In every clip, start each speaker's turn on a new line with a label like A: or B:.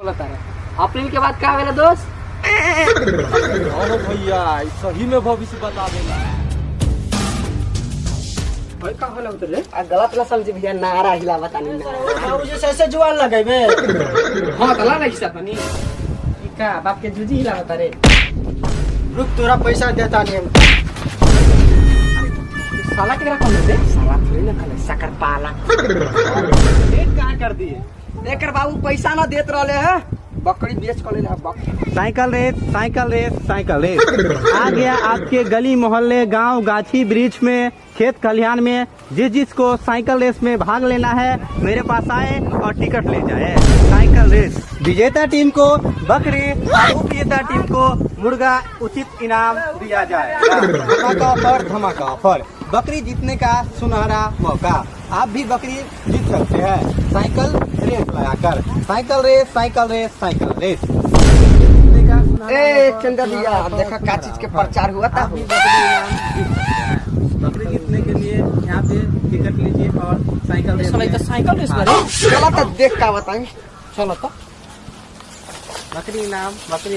A: बता रहे अप्रैल के बाद का वेला दोस्त?
B: अरे भैया सही में भविष्य बता देला।
A: भाई का होला उतर रे आ गलत ना समझ भैया नारा हिला बतानी ना
C: बाबूजी से ऐसे जुआन लगेबे।
A: हां तला नहीं हिसाब बनी ई का बाप के जुजी हिला बता रे।
C: रुक तोरा पैसा देता नहीं हम।
A: साला केरा कौन दे साला थोड़ी ना खले सकर पाला एक का कर दिए एकर बाबू पैसा ना देत रहले है बकरी बेच कर ले बकरी।
D: Cycle race cycle race cycle race आ गया आपके गली मोहल्ले गांव गाछी वृक्ष में खेत खलिहान में जिसको साइकिल रेस में भाग लेना है मेरे पास आए और टिकट ले जाए। साइकिल रेस विजेता टीम को बकरी और उपविजेता टीम को मुर्गा उचित इनाम दिया जाए। धमाका ऑफर धमाका ऑफर बकरी जीतने का सुनहरा मौका। आप भी बकरी जीत सकते हैं साइकिल रेस लगाकर। Cycle race cycle race cycle race.
A: ए चंदा भैया देखा का चीज के प्रचार हुआ था।
D: बकरी जीतने के लिए यहाँ पे टिकट लीजिए और साइकिल रेस
A: तो साइकिल रेस बारे चला तो देख का बताएं। चलो तो
D: बकरी इनाम बकरी।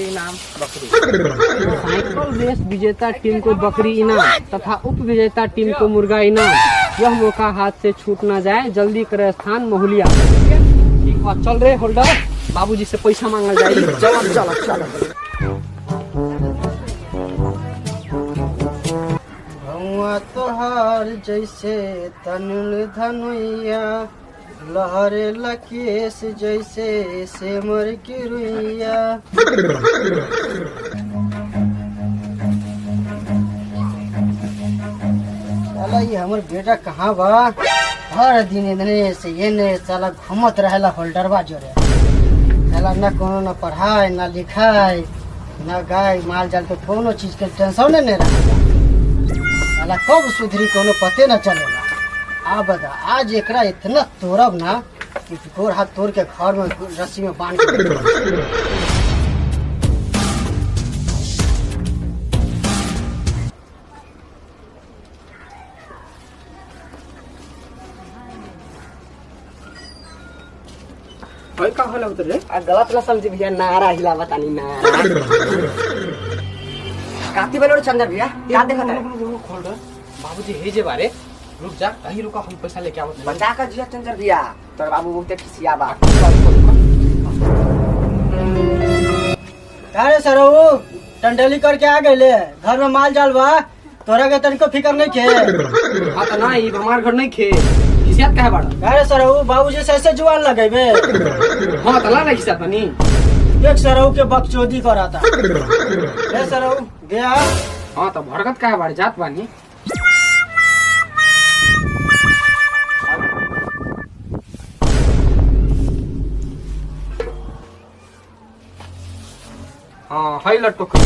A: साइकिल रेस विजेता टीम को बकरी इनाम तथा उप विजेता टीम को मुर्गा इनाम। यह मौका हाथ से छूट ना जाए जल्दी करे स्थान महुलिया। ठीक है चल रे होल्डर बाबूजी से पैसा मांगा जाए। चलो चलो चलो
C: भौआ तोहार जैसे तनुल धनुइया लहरे लकेश जैसे सेमर की रुइया। साला ये हमर बेटा कहाँ बा? हर दिन इतने से ये ने साला घूमत रहेला होल्डरवा जोरे। साला न कोनो न पढ़ाई न लिखाई न गाय माल जाल के कोनो चीज के टेंशन नहीं रहा। साला कब सुधरी कोनो पते न चलेला। आ बता आज एकरा इतना तोड़ब ना कि गोर हाथ तोड़ के घर में रस्सी में बांध के
A: भाई का होला उतर रे आ गलत ना समझ भैया नारा हिला बतानी ना काती बेलोड़ चंदर भैया क्या देखा था
B: होल्डर बाबूजी हे जे बारे रुक जा कहीं रुका हम पैसा लेके आवत
A: बचा कर जिया चंदर भैया तोर बाबू बहुते खिसिया बा।
C: अरे सरऊ टंडेली करके आ गए घर में माल जाल बा तोरा के तनिको फिकर नहीं खे।
A: हां त ना ई हमार घर नहीं खे खिसियात काहे बाड़ा?
C: अरे सरऊ बाबूजी से ऐसे जुआन लगेबे।
A: हां तला नहीं खिसियात बनी
C: एक सरऊ के बकचोदी कराता। ए सरऊ गया
A: हां त भड़कत काहे बाड़ जात बानी। हाँ है टोकरी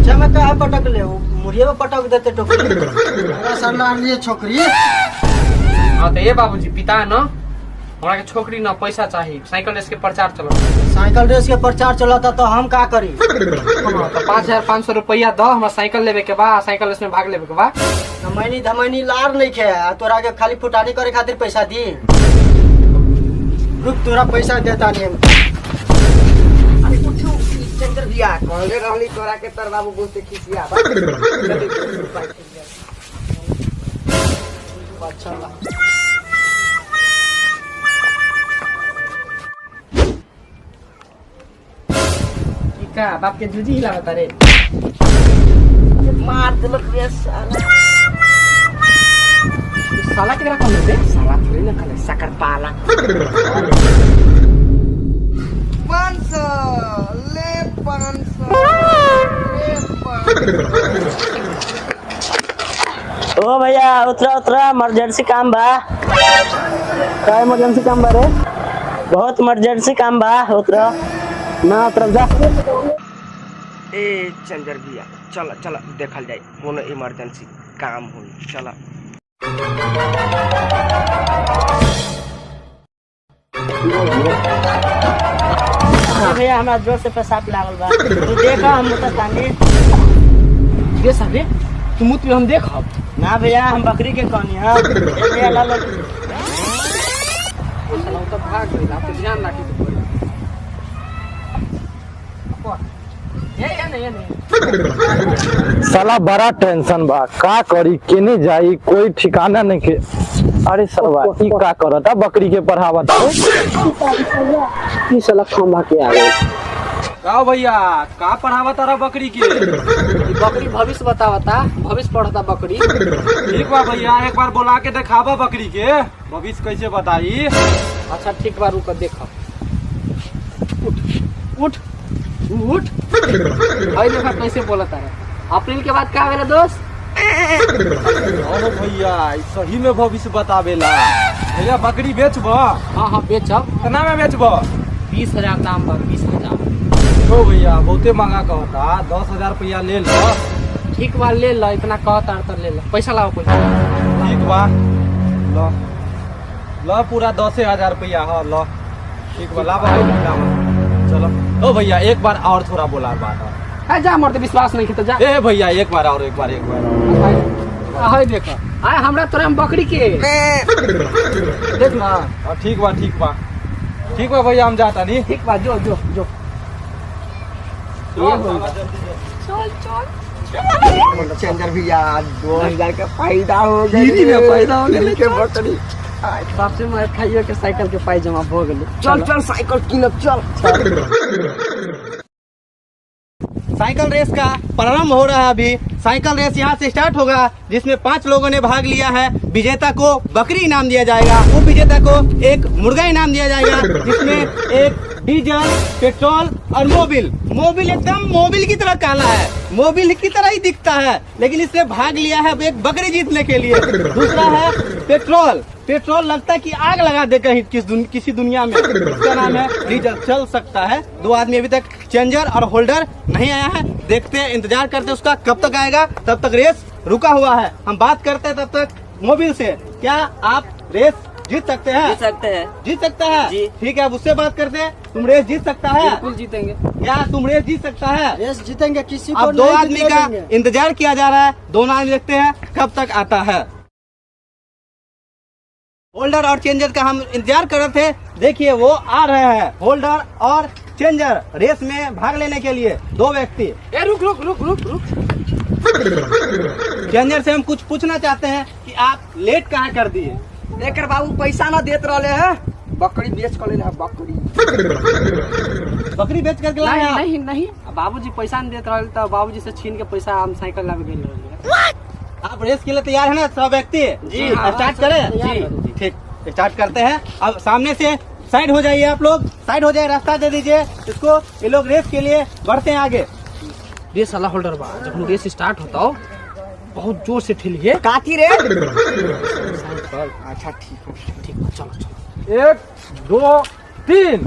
C: चमका है पटक ले मुड़िया में पटक देते टोकरी। अरे सरला लिए छोकरी।
A: हाँ तो ये बाबूजी पिता है ना हमरा के छोकरी ना पैसा चाहिए साइकिल रेस के प्रचार चलो।
C: साइकिल रेस के प्रचार चलाता तो हम का करी?
A: हाँ, तो 5,500 रुपया दो हमरा साइकिल लेवे के बा साइकिल रेस में भाग लेवे के बा।
C: धमैनी धमैनी लार नहीं खे तोरा के खाली फुटानी करे खातिर पैसा दी। रुक तोरा पैसा देता नहीं हम।
A: चंद्र भैया कहले रहली तोरा के तर बाबू बहुते खिसिया बा।
C: अच्छा
A: का बाप के जुजी हिला बता रे मार देलक रे साला। साला केरा कौन दे साला थोड़ी ना खले सकर पाला 500 ले 500 ले 500।
E: ओ भैया उतरा उतरा इमरजेंसी काम बा।
A: का इमरजेंसी काम बा रे?
E: बहुत इमरजेंसी काम बा उतरा
A: ना तरफ जा।
F: ए चंदर भैया चल चल देखल जाए कोनो इमरजेंसी काम हुई चल।
E: भैया हमरा जोर से पेशाब लागल बा तू देखा हम बतानी।
A: ये सारे तू मुत में हम देखब
E: ना भैया हम बकरी के कहनी हां ए भैया ला लो।
A: साला तो भाग गइल आप ध्यान रखी तो ये नहीं
G: साला बड़ा टेंशन बा, का करी केने जाई कोई ठिकाना नहीं के। अरे सरवा ई का करता बकरी के पढ़ावता
A: ई साला खंभा के आ गए।
B: का भैया का पढ़ावा तारा बकरी के?
A: ई बकरी भविष्य बतावता, भविष्य पढ़ता बकरी।
B: ठीक बा भैया, एक बार बुला के दिखावा बकरी के भविष्य कैसे बताई।
A: अच्छा ठीक बा, रुक देखो। उठ उठ भाई देखा कैसे बोलता है। अप्रैल के बाद क्या मेरा दोस्त?
B: भैया सही में भविष्य बतावेला। भैया बकरी बेचबो?
A: हाँ बेचब।
B: कितना में बेचबो?
A: 20,000 दाम बा, 20,000।
B: ओ भैया बहुते महंगा कहता, 10,000 रुपया ले लो।
A: ठीक बा ले लो, इतना कहता तो ले लो। पैसा लाओ पैसा।
B: ठीक बा लो लो पूरा 10,000 रुपया। हाँ लो ठीक बा, लावा चलो। ओ भैया एक बार और थोड़ा बोला बात।
A: जा मरते, विश्वास नहीं तो जा।
B: ए भैया एक बार और एक बार
A: हाय देखो आए हमरा तोरा हम बकरी के देख ना।
B: ठीक बा ठीक बा भैया, हम जाता नहीं।
A: ठीक बा, जो जो जो
F: चंदर भैया 2,000 का फायदा हो गया।
A: पैदा हो गया
F: के बकरी
A: सबसे मैं खाइयो के साइकिल के पाई जमा हो गेल।
F: चल साइकिल किनब चल।
D: साइकिल रेस का प्रारंभ हो रहा है। अभी साइकिल रेस यहाँ से स्टार्ट होगा, जिसमें 5 लोगों ने भाग लिया है। विजेता को बकरी इनाम दिया जाएगा, उप विजेता को एक मुर्गा इनाम दिया जाएगा, जिसमें एक डीजल, पेट्रोल और मोबिल एकदम मोबिल की तरह काला है, मोबिल की तरह ही दिखता है, लेकिन इसने भाग लिया है एक बकरी जीतने के लिए। दूसरा है पेट्रोल लगता है कि आग लगा दे कहीं किसी दुनिया में। इसका नाम है डीजल, चल सकता है। 2 आदमी अभी तक चेंजर और होल्डर नहीं आया है, देखते हैं इंतजार करते हैं उसका कब तक आएगा। तब तक रेस रुका हुआ है, हम बात करते हैं तब तक मोबिल से। क्या आप रेस जीत सकते हैं? जीत सकता है
E: जी।
D: ठीक है, अब उससे बात करते हैं। तुम रेस जीत सकता है?
A: बिल्कुल जीतेंगे।
D: क्या तुम रेस जीत सकता है?
C: रेस जीतेंगे, किसी को
D: अब 2
C: नहीं
D: आदमी
C: जीतने
D: का
C: देंगे।
D: इंतजार किया जा रहा है, दोनों आदमी देखते हैं कब तक आता है। होल्डर और चेंजर का हम इंतजार कर रहे थे, देखिए वो आ रहे हैं। होल्डर और चेंजर रेस में भाग लेने के लिए 2 व्यक्ति।
A: ए रुक रुक रुक रुक रुक
D: चेंजर से हम कुछ पूछना चाहते हैं कि आप लेट कहाँ कर दिए?
F: एकर बाबू पैसा ना देत रहले है, बकरी बेच कर ले बकरी
D: बेच करके लाए आप?
A: नहीं बाबूजी पैसा नहीं देते रहे तो बाबूजी से छीन के पैसा हम साइकिल लावे गेल रहे।
D: आप रेस के लिए तैयार है ना सब व्यक्ति?
A: जी,
D: स्टार्ट करें?
A: जी।
D: ठीक, स्टार्ट करते हैं। अब सामने से साइड हो जाइए, आप लोग साइड हो जाए, रास्ता दे दीजिए इसको। ये लोग रेस के लिए बढ़ते हैं आगे।
A: रेस वाला होल्डर बा, जब रेस स्टार्ट होता हो बहुत जोर से ठेलिए।
F: काती रे।
A: अच्छा ठीक है, चलो
B: 1 2 3।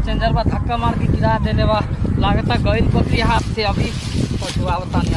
A: चेंजर बा धक्का मार के गिरा देले बा, लागता गइल बकरी हाथ से। अभी पछुआ बता नहीं